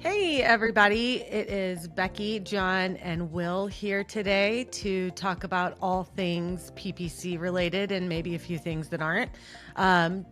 Hey, everybody. It is Becky, John, and Will here today to talk about all things PPC related and maybe a few things that aren't.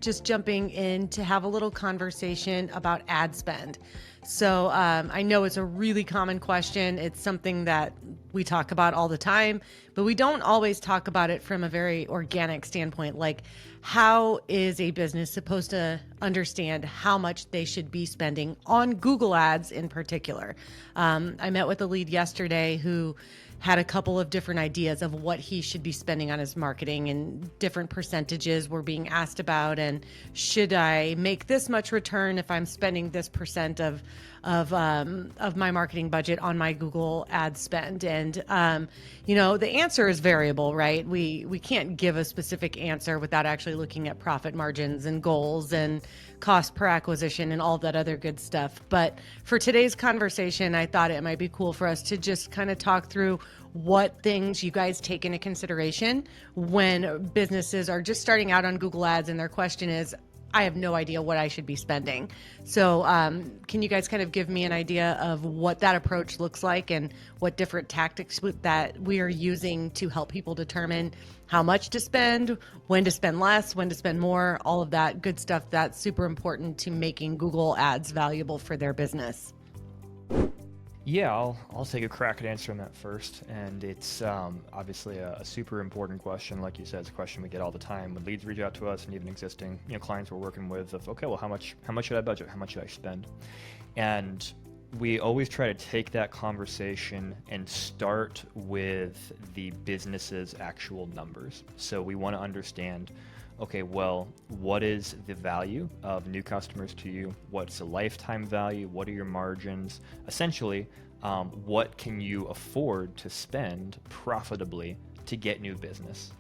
Just jumping in to have a little conversation about ad spend. So I know it's a really common question. It's something that we talk about all the time, but we don't always talk about it from a very organic standpoint. Like, how is a business supposed to understand how much they should be spending on Google Ads in particular? I met with a lead yesterday who had a couple of different ideas of what he should be spending on his marketing, and different percentages were being asked about. And should I make this much return if I'm spending this percent of my marketing budget on my Google ad spend? And the answer is variable, right? We can't give a specific answer without actually looking at profit margins and goals and cost per acquisition and all that other good stuff. But for today's conversation, I thought it might be cool for us to just kind of talk through what things you guys take into consideration when businesses are just starting out on Google Ads and their question is, I have no idea what I should be spending. So can you guys kind of give me an idea of what that approach looks like and what different tactics that we are using to help people determine how much to spend, when to spend less, when to spend more, all of that good stuff that's super important to making Google Ads valuable for their business? Yeah, I'll take a crack at answering that first, and it's obviously a super important question. Like you said, it's a question we get all the time when leads reach out to us, and even existing clients we're working with. Of okay, well, how much should I budget? How much should I spend? And we always try to take that conversation and start with the business's actual numbers. So we want to understand, okay, well, what is the value of new customers to you? What's the lifetime value? What are your margins? Essentially, what can you afford to spend profitably to get new business?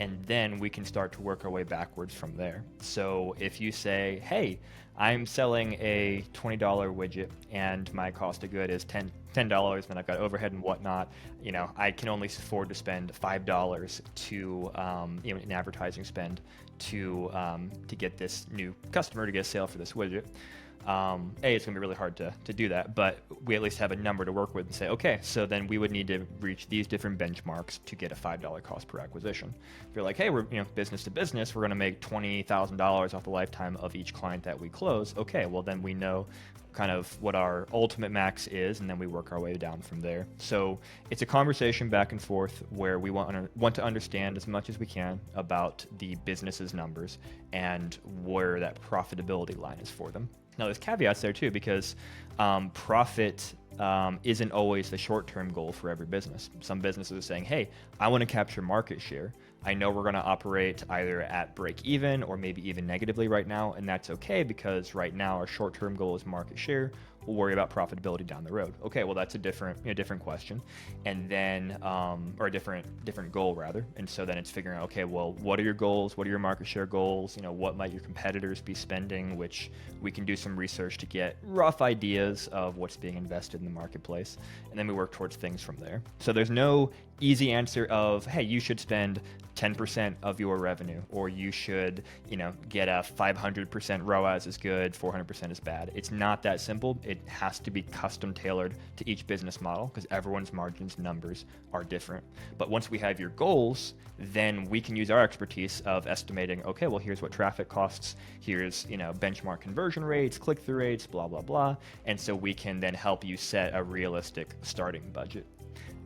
And then we can start to work our way backwards from there. So if you say, hey, I'm selling a $20 widget and my cost of good is $10, and I've got overhead and whatnot, I can only afford to spend $5 to, in advertising spend to get this new customer, to get a sale for this widget. It's going to be really hard to do that, but we at least have a number to work with and say, okay, so then we would need to reach these different benchmarks to get a $5 cost per acquisition. If you're like, hey, we're business to business, we're going to make $20,000 off the lifetime of each client that we close. Okay, well then we know kind of what our ultimate max is, and then we work our way down from there. So it's a conversation back and forth where we want to understand as much as we can about the business's numbers and where that profitability line is for them. Now, there's caveats there too, because profit isn't always the short-term goal for every business. Some businesses are saying, hey, I want to capture market share. I know we're going to operate either at break even or maybe even negatively right now, and that's okay because right now our short-term goal is market share. We'll worry about profitability down the road. Okay, well that's a different question, and then or a different goal rather. And so then it's figuring out, okay, well, what are your goals? What are your market share goals? What might your competitors be spending? Which we can do some research to get rough ideas of what's being invested in the marketplace, and then we work towards things from there. So there's no easy answer of, hey, you should spend 10% of your revenue, or you should, get a 500% ROAS is good, 400% is bad. It's not that simple. It has to be custom tailored to each business model because everyone's margins numbers are different. But once we have your goals, then we can use our expertise of estimating, okay, well, here's what traffic costs, here's, benchmark conversion rates, click-through rates, blah, blah, blah. And so we can then help you set a realistic starting budget.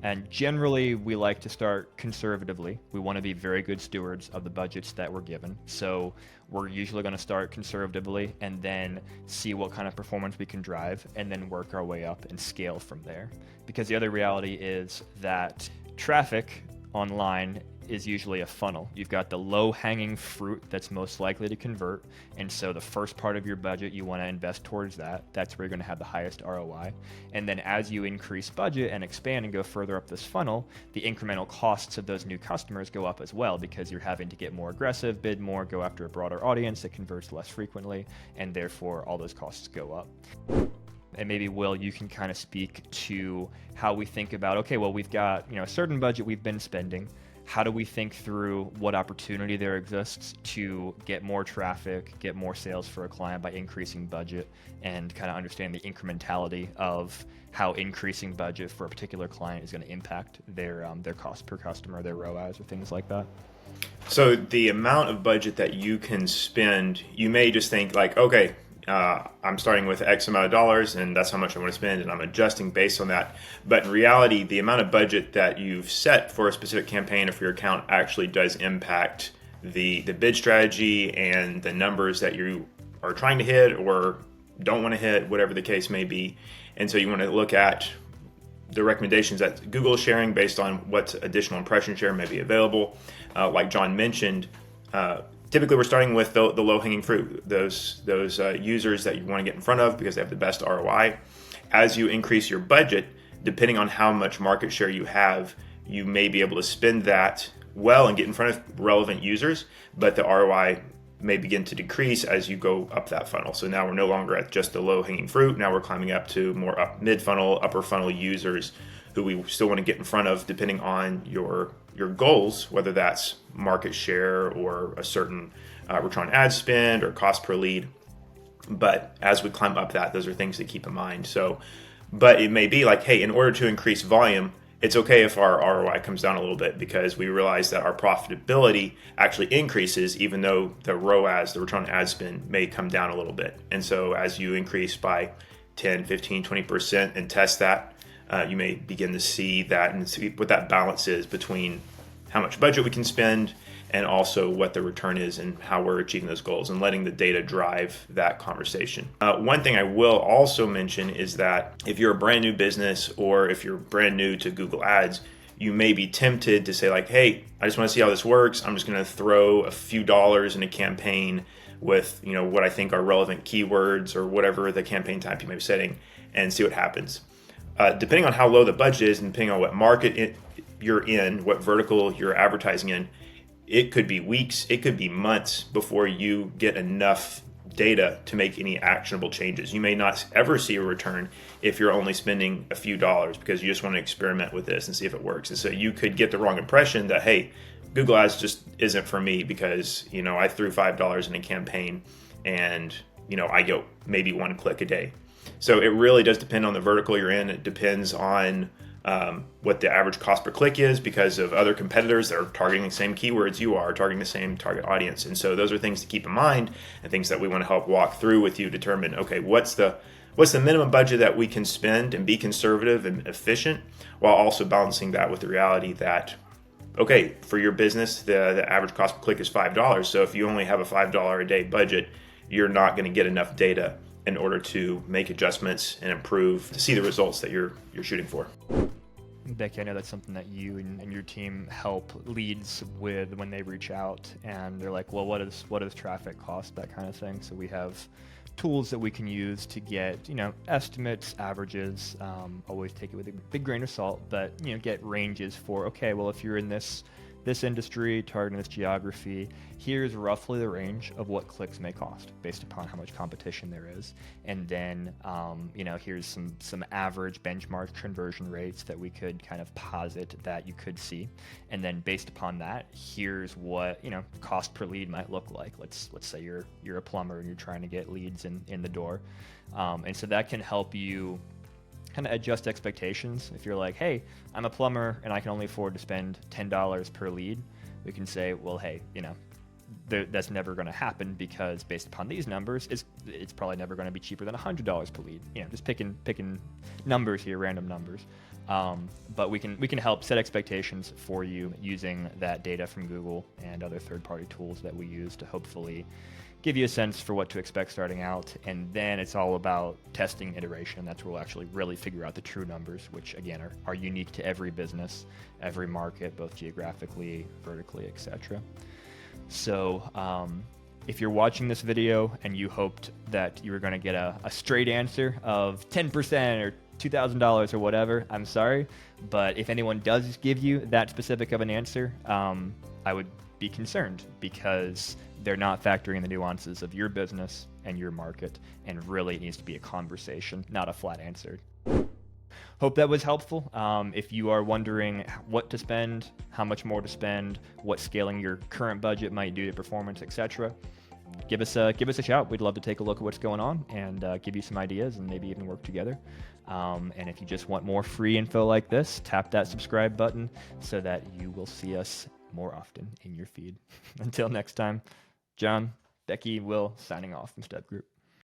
And generally, we like to start conservatively. We want to be very good stewards of the budgets that we're given. So we're usually going to start conservatively and then see what kind of performance we can drive and then work our way up and scale from there. Because the other reality is that traffic online is usually a funnel. You've got the low-hanging fruit that's most likely to convert, and so the first part of your budget, you want to invest towards that. That's where you're going to have the highest ROI. And then as you increase budget and expand and go further up this funnel, the incremental costs of those new customers go up as well because you're having to get more aggressive, bid more, go after a broader audience that converts less frequently, and therefore all those costs go up. And maybe, Will, you can kind of speak to how we think about, okay, well, we've got a certain budget we've been spending. how do we think through what opportunity there exists to get more traffic, get more sales for a client by increasing budget, and kind of understand the incrementality of how increasing budget for a particular client is going to impact their cost per customer, their ROAS, or things like that. So the amount of budget that you can spend, you may just think like, okay, I'm starting with X amount of dollars and that's how much I want to spend, and I'm adjusting based on that. But in reality, the amount of budget that you've set for a specific campaign or for your account actually does impact the bid strategy and the numbers that you are trying to hit or don't want to hit, whatever the case may be. And so you want to look at the recommendations that Google is sharing based on what additional impression share may be available. Like John mentioned, typically we're starting with the low-hanging fruit, those users that you want to get in front of because they have the best ROI. As you increase your budget, depending on how much market share you have, you may be able to spend that well and get in front of relevant users, but the ROI may begin to decrease as you go up that funnel. So now we're no longer at just the low-hanging fruit. Now we're climbing up to more mid-funnel, upper funnel users who we still want to get in front of depending on your goals, whether that's market share or a certain return on ad spend or cost per lead. But as we climb up that, those are things to keep in mind. So, but it may be like, hey, in order to increase volume, it's okay if our ROI comes down a little bit because we realize that our profitability actually increases even though the ROAS, the return on ad spend, may come down a little bit. And so as you increase by 10, 15, 20% and test that, you may begin to see that and see what that balance is between how much budget we can spend and also what the return is and how we're achieving those goals and letting the data drive that conversation. One thing I will also mention is that if you're a brand new business or if you're brand new to Google Ads, you may be tempted to say like, hey, I just want to see how this works. I'm just going to throw a few dollars in a campaign with, what I think are relevant keywords or whatever the campaign type you may be setting and see what happens. Depending on how low the budget is and depending on what market you're in, what vertical you're advertising in, it could be weeks, it could be months before you get enough data to make any actionable changes. You may not ever see a return if you're only spending a few dollars because you just want to experiment with this and see if it works. And so you could get the wrong impression that, hey, Google Ads just isn't for me because, I threw $5 in a campaign and, I get maybe one click a day. So it really does depend on the vertical you're in. It depends on what the average cost per click is because of other competitors that are targeting the same keywords you are, targeting the same target audience. And so those are things to keep in mind and things that we want to help walk through with you, determine, okay, what's the minimum budget that we can spend and be conservative and efficient while also balancing that with the reality that, okay, for your business, the average cost per click is $5. So if you only have a $5 a day budget, you're not going to get enough data in order to make adjustments and improve to see the results that you're shooting for. Becky, I know that's something that you and your team help leads with when they reach out and they're like, well, what does traffic cost, that kind of thing. So we have tools that we can use to get, estimates, averages, always take it with a big grain of salt, but, get ranges for, okay, well, if you're in this industry, targeting this geography, here's roughly the range of what clicks may cost based upon how much competition there is. And then, here's some average benchmark conversion rates that we could kind of posit that you could see. And then based upon that, here's what, cost per lead might look like. Let's say you're a plumber and you're trying to get leads in the door. And so that can help you kind of adjust expectations. If you're like, hey, I'm a plumber and I can only afford to spend $10 per lead, we can say, well, hey, that's never going to happen because based upon these numbers, it's probably never going to be cheaper than $100 per lead. Just picking numbers here, random numbers. But we can help set expectations for you using that data from Google and other third-party tools that we use to hopefully give you a sense for what to expect starting out. And then it's all about testing iteration. That's where we'll actually really figure out the true numbers, which again are unique to every business, every market, both geographically, vertically, etc. So if you're watching this video and you hoped that you were going to get a straight answer of 10% or $2,000 or whatever, I'm sorry. But if anyone does give you that specific of an answer, I would be concerned because they're not factoring in the nuances of your business and your market, and really it needs to be a conversation, not a flat answer. hope that was helpful. If you are wondering what to spend, how much more to spend, what scaling your current budget might do to performance, etc., give us a shout. We'd love to take a look at what's going on and give you some ideas and maybe even work together. And if you just want more free info like this, tap that subscribe button so that you will see us more often in your feed. Until next time, John, Becky, Will, signing off from Step Group.